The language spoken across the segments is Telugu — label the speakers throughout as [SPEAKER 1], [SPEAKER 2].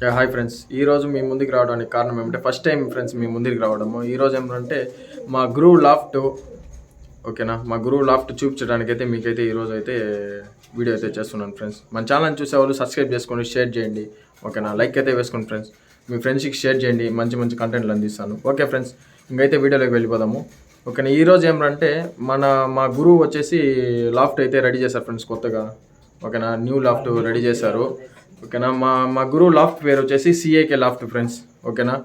[SPEAKER 1] హాయ్ ఫ్రెండ్స్, ఈరోజు మీ ముందుకు రావడానికి కారణం ఏమంటే ఫస్ట్ టైం ఫ్రెండ్స్ మీ ముందుకు రావడము. ఈరోజు ఏమంటే మా గురువు లాఫ్ట్, ఓకేనా, మా గురువు లాఫ్ట్ చూపించడానికైతే మీకైతే ఈరోజు అయితే వీడియో అయితే చేస్తున్నాను ఫ్రెండ్స్. మన ఛానల్ చూసేవాళ్ళు సబ్స్క్రైబ్ చేసుకోండి, షేర్ చేయండి, ఓకేనా, లైక్ అయితే వేసుకోండి ఫ్రెండ్స్. మీ ఫ్రెండ్స్కి షేర్ చేయండి, మంచి మంచి కంటెంట్లు అందిస్తాను. ఓకే ఫ్రెండ్స్, ఇంకైతే వీడియోలోకి వెళ్ళిపోదాము. ఓకేనా, ఈరోజు ఏమంటే మా గురువు వచ్చేసి లాఫ్ట్ అయితే రెడీ చేశారు ఫ్రెండ్స్ కొత్తగా. ఓకేనా, న్యూ లాఫ్ట్ రెడీ చేశారు. ఓకేనా, మా గురువు లాఫ్ట్ పేరు వచ్చేసి సిఏకే లాఫ్ట్ ఫ్రెండ్స్. ఓకేనా,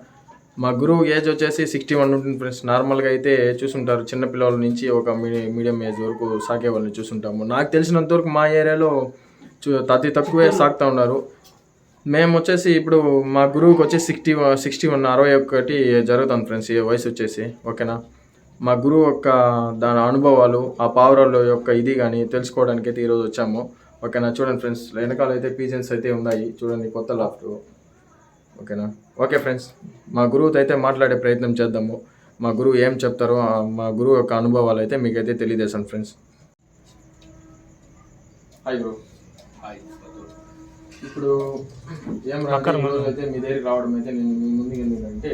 [SPEAKER 1] మా గురువు ఏజ్ వచ్చేసి 61 ఉంటుంది ఫ్రెండ్స్. నార్మల్గా అయితే చూసుంటారు, చిన్నపిల్లల నుంచి ఒక మీడియం ఏజ్ వరకు సాకే వాళ్ళని చూసుంటాము. నాకు తెలిసినంత వరకు మా ఏరియాలో అతి తక్కువే సాగుతూ ఉన్నారు. మేము వచ్చేసి ఇప్పుడు మా గురువుకి వచ్చి 61 61 జరుగుతుంది ఫ్రెండ్స్ ఈ వయసు వచ్చేసి. ఓకేనా, మా గురువు యొక్క దాని అనుభవాలు, ఆ పావురాల యొక్క ఇది కానీ తెలుసుకోవడానికి అయితే ఈరోజు వచ్చాము. ఓకేనా, చూడండి ఫ్రెండ్స్, వెనకాల అయితే పీజన్స్ అయితే ఉన్నాయి, చూడండి, కొత్త లాఫ్ట్. ఓకేనా, ఓకే ఫ్రెండ్స్, మా గురువుతో అయితే మాట్లాడే ప్రయత్నం చేద్దాము. మా గురువు ఏం చెప్తారో, మా గురువు యొక్క అనుభవాలు అయితే మీకైతే తెలియజేశాను ఫ్రెండ్స్. Hi bro.
[SPEAKER 2] హాయ్.
[SPEAKER 1] ఇప్పుడు ఏం అయితే మీ దగ్గరికి రావడం అయితే నేను మీ ముందుకు ఎందుకంటే,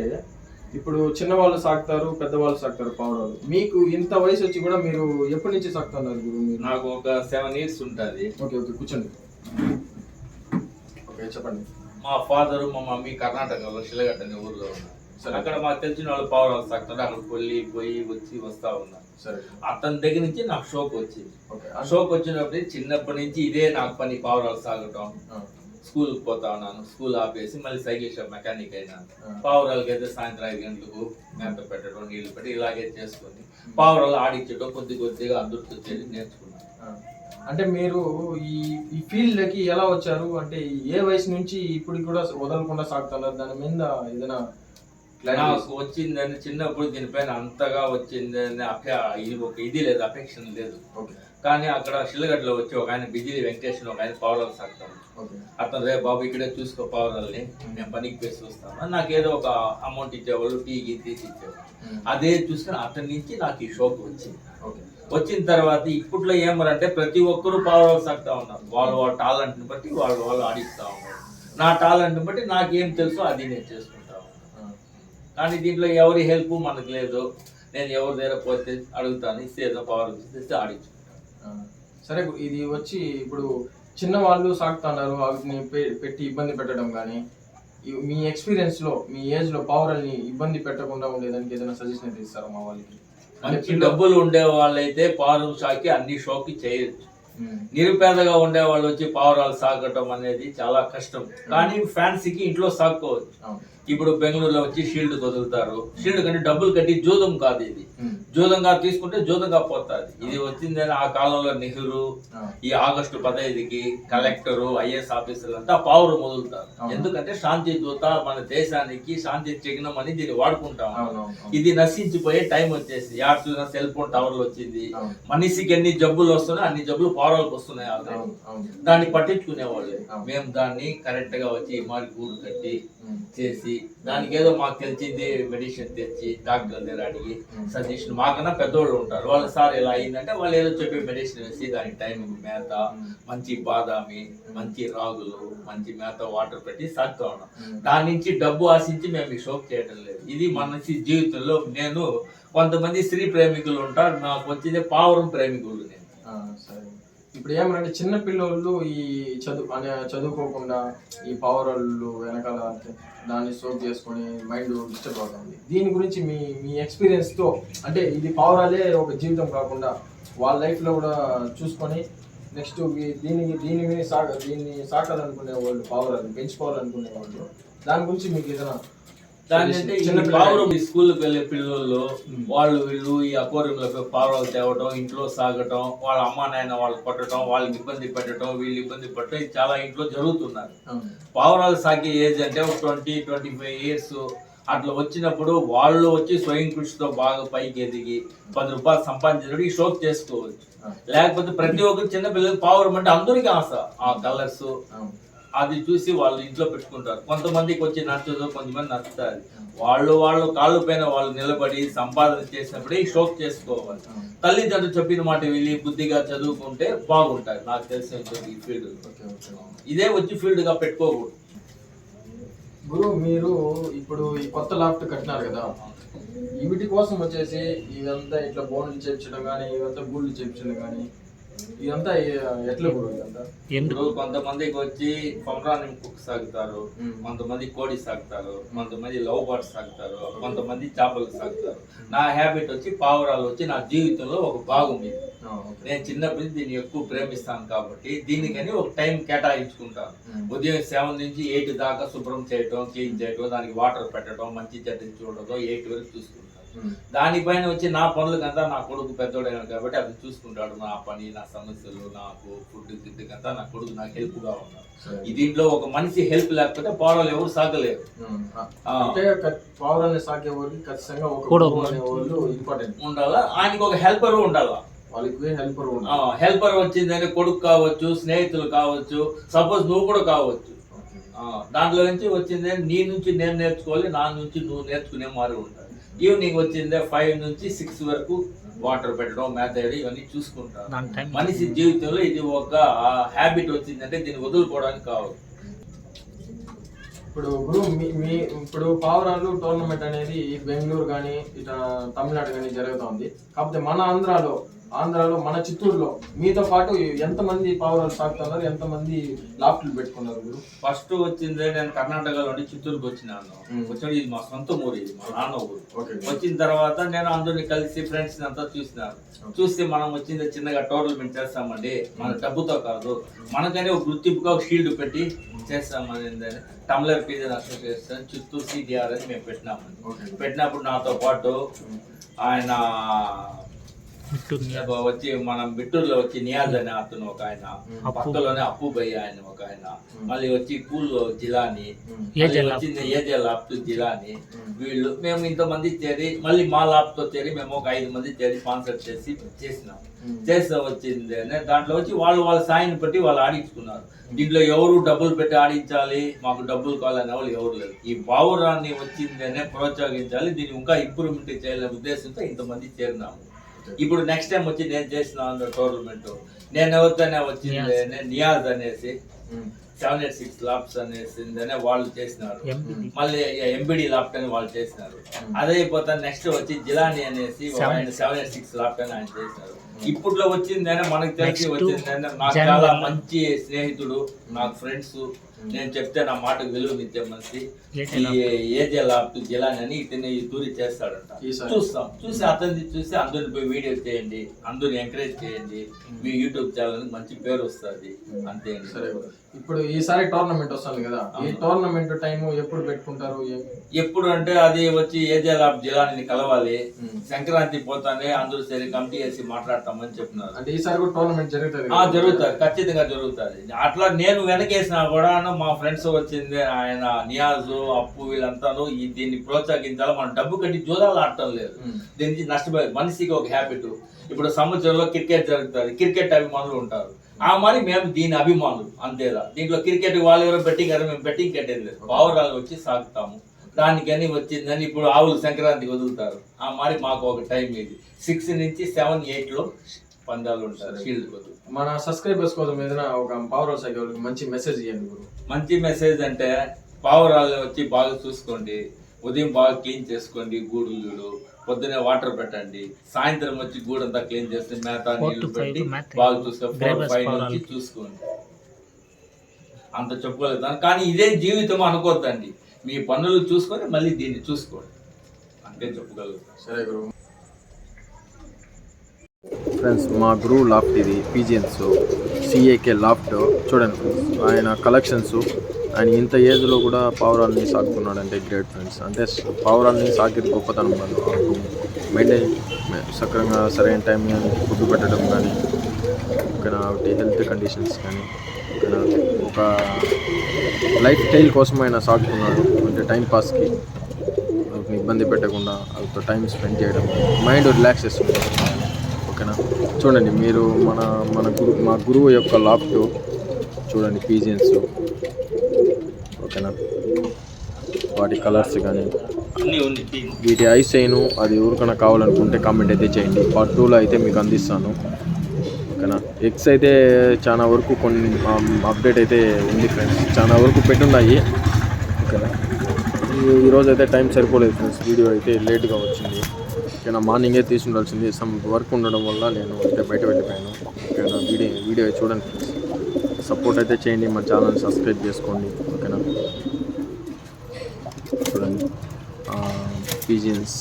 [SPEAKER 1] ఇప్పుడు చిన్నవాళ్ళు సాగుతారు, పెద్దవాళ్ళు సాగుతారు పావురాలు. మీకు ఇంత వయసు వచ్చి కూడా మీరు ఎప్పటి నుంచి సాగుతున్నారు గురువు? మీరు?
[SPEAKER 2] నాకు ఒక 7 years ఉంటుంది.
[SPEAKER 1] ఓకే ఓకే, కూర్చోండి. ఓకే, చెప్పండి.
[SPEAKER 2] మా ఫాదరు మా మమ్మీ కర్ణాటకలో శిలగట్ట అనే ఊర్లో ఉన్నారు. సరే, అక్కడ మాకు తెలిసిన వాళ్ళు పావురాలు సాగుతారు. అక్కడ పోయి వస్తా ఉన్నారు. సరే, అతని దగ్గర నుంచి నాకు షోక్ వచ్చింది. షోక్ వచ్చినప్పుడు చిన్నప్పటి నుంచి ఇదే నాకు పని, పావురాలు సాగటం. స్కూల్కి పోతా ఉన్నాను, స్కూల్ ఆపేసి మళ్ళీ సైకిల్ షాప్ మెకానిక్ అయినాను. పావురాలకి అయితే సాయంత్రం 5 గంటలకు మేత పెట్టడం, నీళ్లు పెట్టి ఇలాగే చేసుకొని పావురాలు ఆడించడం కొద్దిగా అదృష్టం వచ్చేది నేర్చుకున్నాను.
[SPEAKER 1] అంటే మీరు ఈ ఫీల్డ్కి ఎలా వచ్చారు? అంటే ఏ వయసు నుంచి ఇప్పుడు కూడా వదలకుండా సాగుతున్నారు? దాని మీద ఏదైనా
[SPEAKER 2] నాకు వచ్చిందని చిన్నప్పుడు దీనిపైన అంతగా వచ్చిందని ఇది లేదు, అపేక్షణ లేదు. కానీ అక్కడ శిల్లగడ్డలో వచ్చి ఒక ఆయన బిజిలీ వెంకటేష్ ఒక ఆయన పావురాలు సాగుతాను. అతను రే బాబు ఇక్కడే చూసుకో పావురాలని, నేను పనికి పేసి చూస్తాను. నాకు ఏదో ఒక అమౌంట్ ఇచ్చేవాళ్ళు, టీ తీసి ఇచ్చేవాళ్ళు. అదే చూసుకుని అతని నుంచి నాకు ఈ షోక్ వచ్చింది. వచ్చిన తర్వాత ఇప్పట్లో ఏమరంటే ప్రతి ఒక్కరూ పావురాలు సాగుతా ఉన్నారు. వాళ్ళ టాలెంట్ని బట్టి వాళ్ళు ఆడిస్తూ ఉన్నారు. నా టాలెంట్ని బట్టి నాకేం తెలుసో అది నేను చేసుకుంటా ఉన్నాను. కానీ దీంట్లో ఎవరి హెల్ప్ మనకు లేదు. నేను ఎవరి దగ్గర పోతే అడుగుతాను, ఇస్తే పావురాలు ఇస్తే ఆడించుకుంటాను.
[SPEAKER 1] సరే, ఇది వచ్చి ఇప్పుడు చిన్నవాళ్ళు సాగుతున్నారు, వాటిని పెట్టి ఇబ్బంది పెట్టడం కానీ, మీ ఎక్స్పీరియన్స్లో మీ ఏజ్లో పావురాల్ని ఇబ్బంది పెట్టకుండా ఉండేదానికి ఏదైనా సజెషన్ అయితే ఇస్తారా మా వాళ్ళకి?
[SPEAKER 2] మంచి డబ్బులు ఉండే వాళ్ళైతే పావురం సాకి అన్ని షోకి చేయొచ్చు. నిరుపేదగా ఉండే వాళ్ళు వచ్చి పావురాలు సాగటం అనేది చాలా కష్టం. కానీ ఫ్యాన్సీకి ఇంట్లో సాగుకోవచ్చు. ఇప్పుడు బెంగళూరులో వచ్చి షీల్డ్ వదులుతారు. షీల్డ్ కంటే డబ్బులు కట్టి జూదం కాదు ఇది. జూదంగా తీసుకుంటే జూదంగా పోతుంది. ఇది వచ్చిందని ఆ కాలంలో నెహ్రూ, ఈ ఆగస్టు 15కి కలెక్టరు, ఐఏఎస్ ఆఫీసర్లు అంతా పావురం వదులుతారు. ఎందుకంటే శాంతి దూత, మన దేశానికి శాంతి చిహ్నం అని దీన్ని వాడుకుంటాం. ఇది నశించిపోయే టైం వచ్చేసి చూసిన సెల్ ఫోన్ టవర్లు వచ్చింది. మనిషికి ఎన్ని జబ్బులు వస్తున్నాయి అన్ని జబ్బులు పావురాలకు వస్తున్నాయి. దాన్ని పట్టించుకునే వాళ్ళు మేము దాన్ని కరెక్ట్ గా వచ్చి మారి గూడు కట్టి చేసి దానికి ఏదో మాకు తెలిసింది మెడిసిన్ తెచ్చి డాక్టర్ దగ్గర అడిగి సజెషన్, మాకన్నా పెద్దోళ్ళు ఉంటారు, వాళ్ళు సార్ ఇలా అయిందంటే వాళ్ళు ఏదో చెప్పి మెడిసిన్ వేసి దానికి టైం మేత, మంచి బాదామి, మంచి రాగులు, మంచి మేత, వాటర్ పెట్టి సాగుతూ ఉన్నాం. దాని నుంచి డబ్బు ఆశించి మేము ఈ షోక్ చేయడం లేదు. ఇది మనిషి జీవితంలో నేను కొంతమంది స్త్రీ ప్రేమికులు ఉంటారు, నాకు వచ్చింది పావురం ప్రేమికులు. నేను
[SPEAKER 1] ఇప్పుడు ఏమంటే చిన్న పిల్లలు ఈ చదువుకోకుండా ఈ పావురాళ్ళు వెనకాల దాన్ని సోక్ చేసుకొని మైండ్ డిస్టర్బ్ అవుతుంది. దీని గురించి మీ ఎక్స్పీరియన్స్తో, అంటే ఇది పావురాలే ఒక జీవితం కాకుండా వాళ్ళ లైఫ్లో కూడా చూసుకొని నెక్స్ట్ దీన్ని సాకాలనుకునే వాళ్ళు, పావురాలు పెంచుకోవాలనుకునే వాళ్ళు, దాని గురించి మీకు ఏదైనా
[SPEAKER 2] పావురం స్కూల్కి వెళ్ళే పిల్లలు వీళ్ళు ఈ అక్వేరియంలో పావురాలు తేవటం, ఇంట్లో సాగటం, వాళ్ళ అమ్మా నాయన వాళ్ళు కొట్టడం, వాళ్ళకి ఇబ్బంది పెట్టడం, వీళ్ళు ఇబ్బంది పెట్టడం చాలా ఇంట్లో జరుగుతున్నారు. పావురాలు సాగే ఏజ్ అంటే 20-25 years అట్లా వచ్చినప్పుడు వాళ్ళు వచ్చి స్వయం కృషితో బాగా పైకి ఎదిగి 10 రూపాయలు సంపాదించినప్పుడు ఈ షోక్ చేసుకోవచ్చు. లేకపోతే ప్రతి ఒక్కరు చిన్న పిల్లలకి పావురం అంటే అందరికీ ఆశ, ఆ కలర్స్ అది చూసి వాళ్ళు ఇంట్లో పెట్టుకుంటారు. కొంతమందికి వచ్చి నచ్చదు, కొంతమంది నచ్చుతారు. వాళ్ళు కాళ్ళ పైన వాళ్ళు నిలబడి సంపాదన చేసినప్పుడే షోక్ చేసుకోవాలి. తల్లిదండ్రులు చెప్పిన మాట వెళ్ళి బుద్ధిగా చదువుకుంటే బాగుంటారు. నాకు తెలిసిన ఈ ఫీల్డ్ ఇదే వచ్చి ఫీల్డ్ గా పెట్టుకోకూడదు.
[SPEAKER 1] గురు మీరు ఇప్పుడు ఈ కొత్త లాఫ్ట్ కట్టినారు కదా, వీటి కోసం వచ్చేసి ఇదంతా ఇట్లా బోన్లు చేర్చడం కానీ, ఇదంతా గూళ్ళు చేర్చడం కానీ, ఇదంతా ఎట్లా గురు ఇదంతా?
[SPEAKER 2] ఇప్పుడు కొంతమందికి వచ్చి కొమరాని కుక్ సాగుతారు, కొంతమంది కోడి సాగుతారు, కొంతమంది లవ్ బర్డ్స్ సాగుతారు, కొంతమంది చేపలు సాగుతారు. నా హ్యాబిట్ వచ్చి పావురాలు వచ్చి నా జీవితంలో ఒక భాగం ఇది. నేను చిన్నప్పుడు దీన్ని ఎక్కువ ప్రేమిస్తాను కాబట్టి దీనికని ఒక టైం కేటాయించుకుంటాను. ఉదయం 7 నుంచి 8 దాకా శుభ్రం చేయటం, క్లీన్ చేయటం, దానికి వాటర్ పెట్టడం, మంచి చెట్టుని చూడటం, 8 వరకు చూసుకుంటాను. దానిపైన వచ్చి నా పనులకంతా నా కొడుకు పెద్దోడైనా కాబట్టి అది చూసుకుంటాడు. నా పని, నా సమస్యలు, నాకు ఫుడ్ తిండికంతా నా కొడుకు నాకు హెల్ప్ గా ఉన్నాడు. దీంట్లో ఒక మనిషి హెల్ప్ లేకపోతే పావురాలు ఎవరు సాగలేరు.
[SPEAKER 1] పావురాన్ని సాగే వాళ్ళకి ఖచ్చితంగా ఒక ఇంపార్టెంట్ ఉండాలా,
[SPEAKER 2] ఆయనకి ఒక హెల్పర్ ఉండాలా.
[SPEAKER 1] వాళ్ళకి
[SPEAKER 2] హెల్పర్ వచ్చిందని కొడుకు కావచ్చు, స్నేహితులు కావచ్చు, సపోజ్ నువ్వు కూడా కావచ్చు. దాంట్లో నుంచి వచ్చింది నీ నుంచి నేను నేర్చుకోవాలి, నా నుంచి నువ్వు నేర్చుకునే మారి ఉంటాయి. ఈవినింగ్ వచ్చిందే 5 నుంచి 6 వరకు వాటర్ పెట్టడం, మేత వేయడం, ఇవన్నీ చూసుకుంటారు. మనిషి జీవితంలో ఇది ఒక హ్యాబిట్ వచ్చిందంటే దీన్ని వదులుకోవడానికి కావాలి.
[SPEAKER 1] ఇప్పుడు గురు మీ ఇప్పుడు పావురాలు టోర్నమెంట్ అనేది బెంగళూరు కానీ ఇట్లా తమిళనాడు కానీ జరుగుతుంది. కాకపోతే మన ఆంధ్రాలో మన చిత్తూరులో మీతో పాటు ఎంతమంది పావురాలు సాగుతున్నారు, ఎంతమంది లాఫ్ట్లు పెట్టుకున్నారు గురు?
[SPEAKER 2] ఫస్ట్ వచ్చిందే నేను కర్ణాటకలో నుండి చిత్తూరుకి వచ్చినాను. వచ్చాడు, ఇది మా సొంత ఊరు, ఇది మా నాన్న ఊరు. వచ్చిన తర్వాత నేను అందరిని కలిసి ఫ్రెండ్స్ అంతా చూసినాను. చూస్తే మనం వచ్చింది చిన్నగా టోర్నమెంట్ చేస్తామండి, మన డబ్బుతో కాదు, మనకనే ఒక గుర్తింపుగా ఒక షీల్డ్ పెట్టి చేస్తామని టమ్లర్ పీజన్ అసోసియేషన్ చిత్తూరు సిడిఆర్ అని మేము పెట్టినామండి. పెట్టినప్పుడు నాతో పాటు ఆయన వచ్చి మనం బిట్టూరులో వచ్చి నియాజ్ అనే అతను ఒక ఆయన, పక్కలోనే అప్పు భయ్య ఆయన ఒక ఆయన, మళ్ళీ వచ్చి పూల్లో జిలాని, వచ్చింది ఏజే లాప్తో జిలాని, వీళ్ళు మేము ఇంతమంది చేరి మళ్ళీ మా లాప్తో చేరి మేము ఒక 5 మంది చేరి స్పాన్సర్ చేసినాం. చేస్తే వచ్చింది దాంట్లో వచ్చి వాళ్ళ సాయిని బట్టి వాళ్ళు ఆడించుకున్నారు. దీంట్లో ఎవరు డబ్బులు పెట్టి ఆడించాలి, మాకు డబ్బులు కావాలనే వాళ్ళు ఎవరు లేదు. ఈ పావురాన్ని వచ్చిందనే ప్రోత్సహించాలి, దీన్ని ఇంకా ఇంప్రూవ్మెంట్ చేయాలనే ఉద్దేశంతో ఇంతమంది చేరినాము. ఇప్పుడు నెక్స్ట్ టైం వచ్చి నేను చేసిన టోర్నమెంట్ నేను ఎవరితోనే వచ్చింది నియాజ్ అనేసి 786 లాప్స్ అనేసి వాళ్ళు చేసినారు. మళ్ళీ ఎంబిడి లాప్ట్ అని వాళ్ళు చేసినారు. అదే అయిపోతా నెక్స్ట్ వచ్చి జిలాని అనేసి 786 లాప్ట్ అని ఆయన చేసినారు. ఇప్పట్లో వచ్చిందనే మనకు తెలిసి వచ్చిందనే నాకు చాలా మంచి స్నేహితుడు, నాకు ఫ్రెండ్స్. నేను చెప్తే నా మాటకు విలువనిచ్చే మనిషి ఏజే లాప్ట్ జిలాని అని ఇతని తూరి చేస్తాడంట. చూసి అతన్ని చూసి అందరిని పోయి వీడియో చేయండి, అందరిని ఎంకరేజ్ చేయండి, మీ యూట్యూబ్ ఛానల్ మంచి పేరు వస్తుంది అంతే.
[SPEAKER 1] ఇప్పుడు ఈసారి టోర్నమెంట్ వస్తుంది కదా, ఈ టోర్నమెంట్ టైం ఎప్పుడు పెట్టుకుంటారు?
[SPEAKER 2] ఎప్పుడు అంటే అది వచ్చి ఏజే లాప్ట్ జిలాని కలవాలి, సంక్రాంతి పోతానే అందరూ సరే కమిటీ వేసి మాట్లాడతామని చెప్తున్నారు.
[SPEAKER 1] అంటే ఈసారి కూడా టోర్నమెంట్ జరుగుతుంది?
[SPEAKER 2] జరుగుతుంది, ఖచ్చితంగా జరుగుతుంది. అట్లా నేను వెనకేసినా కూడా మా ఫ్రెండ్స్ వచ్చింది ఆయన నియాజు, అప్పు, వీళ్ళంతాను దీన్ని ప్రోత్సహించాలి. మనం డబ్బు కట్టి జోదాలు ఆడటం లేదు, దీనికి నష్టపోయేది. మనిషికి ఒక హ్యాబిట్. ఇప్పుడు సంవత్సరంలో క్రికెట్ జరుగుతుంది, క్రికెట్ అభిమానులు ఉంటారు, ఆ మరి మేము దీని అభిమానులు అంతేదా. దీంట్లో క్రికెట్ వాళ్ళు ఎవరో బెట్టింగ్ కదా, మేము బెట్టింగ్ కట్టేది లేదు, పావురాలు వచ్చి సాగుతాము. దానికని వచ్చిందని ఇప్పుడు ఆవులు సంక్రాంతికి వదులుతారు, ఆ మరి మాకు ఒక టైం ఇది 6 నుంచి 7, 8లో పందాలు ఉంటారు షీల్డ్ కొద్దు.
[SPEAKER 1] మన సబ్స్క్రైబర్స్ కోసం ఏదైనా ఒక పావురాలు సాగే వాళ్ళకి మంచి మెసేజ్ ఇవ్వండి గురు.
[SPEAKER 2] మంచి మెసేజ్ అంటే పావురాలు వచ్చి బాగా చూసుకోండి, ఉదయం బాగా క్లీన్ చేసుకోండి, గూడు పొద్దునే వాటర్ పెట్టండి, సాయంత్రం వచ్చి గూడంతా క్లీన్ చేసి మేత నీళ్లు పెట్టి బాగా చూసుకోండి, 4-5 నుంచి చూసుకోండి. అంత చెప్పుకోలేదు. కానీ ఇదే జీవితం అనుకోద్దండి, మీ పనులు చూసుకొని మళ్ళీ దీన్ని చూసుకోండి అంటే చెప్పగలుగుతాం.
[SPEAKER 1] సరే గురు. ఫ్రెండ్స్, మా గురువు లాఫ్ట్ ఇది పీజియన్స్ సిఏకే లాఫ్ట్. చూడండి ఫ్రెండ్స్, ఆయన కలెక్షన్స్. ఆయన ఇంత ఏజ్లో కూడా పావురాల్ని సాగుతున్నాడంటే గ్రేట్ ఫ్రెండ్స్. అంటే పావురాల్ని సాకేది గొప్పతనం కాదు, మెయింటైన్ సక్రంగా సరైన టైం కానీ ఫుడ్ పెట్టడం కానీ, ఓకేనా, ఒకటి హెల్త్ కండిషన్స్ కానీ, ఓకేనా, ఒక లైఫ్ స్టైల్ కోసం ఆయన సాగుతున్నాడు. అంటే టైం పాస్కి ఇబ్బంది పెట్టకుండా వాళ్ళతో టైం స్పెండ్ చేయడం, మైండ్ రిలాక్స్ చేస్తుంది, ఓకేనా. చూడండి మీరు మా గురువు యొక్క లాఫ్ట్ చూడండి, పీజియన్స్, ఓకేనా. వాటి కలర్స్ కానీ వీటి ఐస్ అయిను అది ఎవరికైనా కావాలనుకుంటే కామెంట్ అయితే చేయండి. పార్ట్ 2లో అయితే మీకు అందిస్తాను, ఓకేనా. ఎగ్స్ అయితే చాలా వరకు కొన్ని అప్డేట్ అయితే ఉంది ఫ్రెండ్స్, చాలా వరకు పెట్టున్నాయి, ఓకేనా. ఈరోజు అయితే టైం సరిపోలేదు ఫ్రెండ్స్, వీడియో అయితే లేట్గా వచ్చింది. ఓకేనా, మార్నింగే తీసి ఉండాల్సింది, సమ్ వర్క్ ఉండడం వల్ల నేను అయితే బయట వెళ్ళిపోయాను. ఓకేనా, వీడియో చూడండి ఫ్రెండ్స్, సపోర్ట్ అయితే చేయండి, మా ఛానల్ సబ్స్క్రైబ్ చేసుకోండి. ఓకేనా, చూడండి పిజియన్స్.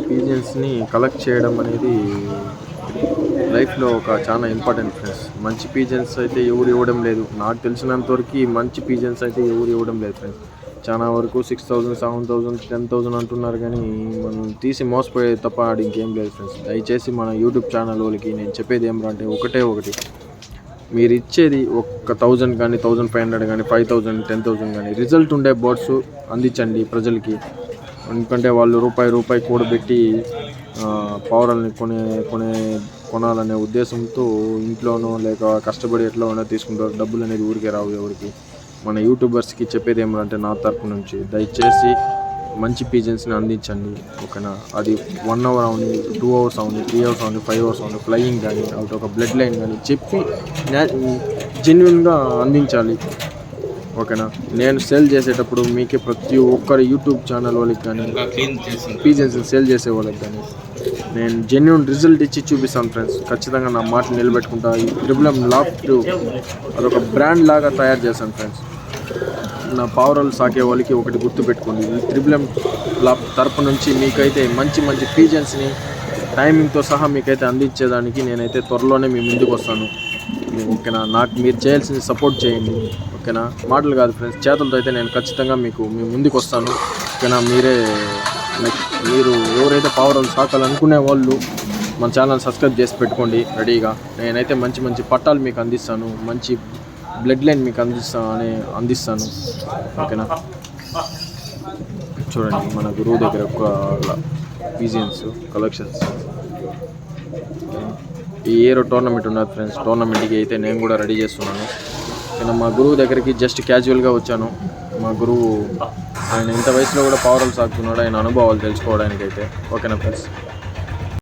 [SPEAKER 1] పిజియన్స్ని కలెక్ట్ చేయడం అనేది లైఫ్లో ఒక చాలా ఇంపార్టెంట్ ఫ్రెండ్స్. మంచి పిజియన్స్ అయితే ఎవరు ఇవ్వడం లేదు, నాకు తెలిసినంత వరకు మంచి పిజియన్స్ అయితే ఎవరు ఇవ్వడం లేదు ఫ్రెండ్స్. చాలా వరకు 6,000, 7,000, 10,000 అంటున్నారు, కానీ మనం తీసి మోసపోయేది తప్ప ఆడి ఇంకేం లేదు ఫ్రెండ్స్. దయచేసి మన యూట్యూబ్ ఛానల్ వాళ్ళకి నేను చెప్పేది ఏమంటే ఒకటి, మీరు ఇచ్చేది 1,000 కానీ 1,500 కానీ 5,000, 10,000 కానీ రిజల్ట్ ఉండే బర్డ్స్ అందించండి ప్రజలకి. ఎందుకంటే వాళ్ళు రూపాయి కూడబెట్టి పావురాలని కొనాలనే ఉద్దేశంతో ఇంట్లోనో లేక కష్టపడి ఎట్లా ఉన్నా తీసుకుంటారు. డబ్బులు అనేది ఊరికే రావు ఎవరికి. మన యూట్యూబర్స్కి చెప్పేది ఏమంటే నా తరపు నుంచి దయచేసి మంచి పిజన్స్ని అందించండి. ఓకేనా, అది 1 అవర్ అవని, 2 అవర్స్ అవని, 3 అవర్స్ అవని, 5 అవర్స్ అవని, ఫ్లయింగ్ కానీ అవుట్ ఒక బ్లడ్ లైన్ కానీ చెప్పి జెన్యున్గా అందించాలి. ఓకేనా, నేను సేల్ చేసేటప్పుడు మీకే ప్రతి ఒక్కరి యూట్యూబ్ ఛానల్ వాళ్ళకి కానీ పిజన్స్ సేల్ చేసే వాళ్ళకి కానీ నేను జెన్యున్ రిజల్ట్ ఇచ్చి చూపిస్తాను ఫ్రెండ్స్. ఖచ్చితంగా నా మాటలు నిలబెట్టుకుంటా. ఈ త్రిబులం లాఫ్ట్ అదొక బ్రాండ్ లాగా తయారు చేశాను ఫ్రెండ్స్. నా పావురాలు సాకే వాళ్ళకి ఒకటి గుర్తుపెట్టుకోండి, ఈ త్రిబులం లాఫ్ట్ తరపు నుంచి మీకైతే మంచి పిజన్స్ని టైమింగ్తో సహా మీకైతే అందించేదానికి నేనైతే త్వరలోనే మీ ముందుకు వస్తాను. ఓకేనా, నాకు మీరు చేయాల్సింది సపోర్ట్ చేయండి. ఓకేనా, మాటలు కాదు ఫ్రెండ్స్, చేతులతో అయితే నేను ఖచ్చితంగా మీ ముందుకు వస్తాను. ఓకేనా, మీరు ఎవరైతే పావురాలు సాకాలనుకునే వాళ్ళు మన ఛానల్ సబ్స్క్రైబ్ చేసి పెట్టుకోండి రెడీగా. నేనైతే మంచి పట్టాలు మీకు అందిస్తాను, మంచి బ్లడ్ లైన్ మీకు అందిస్తాను. ఓకేనా, చూడండి మన గురువు దగ్గర ఒక పిజియన్స్ కలెక్షన్స్. ఈ ఇయర్ టోర్నమెంట్ ఉన్నది ఫ్రెండ్స్, టోర్నమెంట్కి అయితే నేను కూడా రెడీ చేస్తున్నాను. నేను మా గురువు దగ్గరికి జస్ట్ క్యాజువల్గా వచ్చాను. మా గురువు ఆయన ఇంత వయసులో కూడా పావురాలు సాగుతున్నాడు, ఆయన అనుభవాలు తెలుసుకోవడానికైతే. ఓకేనా ఫ్రెండ్స్.